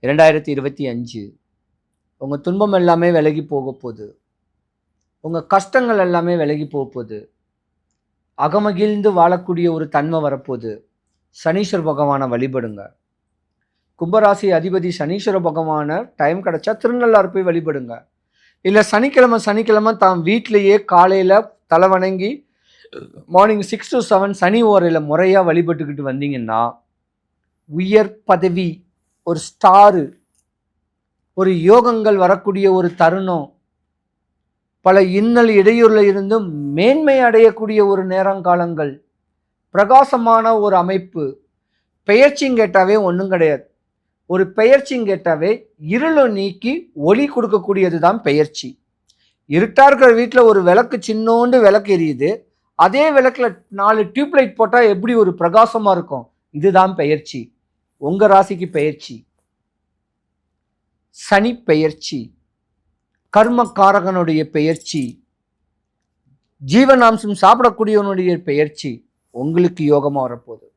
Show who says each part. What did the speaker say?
Speaker 1: 2025 உங்கள் துன்பம் எல்லாமே விலகி போக போகுது. உங்கள் கஷ்டங்கள் எல்லாமே விலகி போக போகுது. அகமகிழ்ந்து வாழக்கூடிய ஒரு தன்மை வரப்போகுது. சனீஸ்வர பகவானை வழிபடுங்க. கும்பராசி அதிபதி சனீஸ்வர பகவானை டைம் கிடைச்சா திருநள்ளாறு போய் வழிபடுங்க. இல்லை சனிக்கிழமை தான் வீட்டிலேயே காலையில் தலை வணங்கி மார்னிங் 6 to 7 சனி ஓரையில் முறையாக வழிபட்டுக்கிட்டு வந்தீங்கன்னா உயர் பதவி, ஒரு ஸ்டாரு, ஒரு யோகங்கள் வரக்கூடிய ஒரு தருணம், பல இன்னல் இடையூறில் இருந்தும் மேன்மை அடையக்கூடிய ஒரு நேரங்காலங்கள், பிரகாசமான ஒரு அமைப்பு. பெயர்ச்சின்னு கேட்டாவே ஒன்றும் கிடையாது. ஒரு பெயர்ச்சின்னு கேட்டாவே இருளை நீக்கி ஒளி கொடுக்கக்கூடியது தான் பெயர்ச்சி. இருட்டாக இருக்கிற வீட்டில் ஒரு விளக்கு, சின்னோண்டு விளக்கு எரியுது. அதே விளக்கில் 4 டியூப்லைட் போட்டால் எப்படி ஒரு பிரகாசமாக இருக்கும். இதுதான் பெயர்ச்சி. உங்கள் ராசிக்கு பெயர்ச்சி சனி பெயர்ச்சி, கர்மக்காரகனுடைய பெயர்ச்சி, ஜீவனாம்சம் சாப்பிடக்கூடியவனுடைய பெயர்ச்சி உங்களுக்கு யோகமாக வரப்போகுது.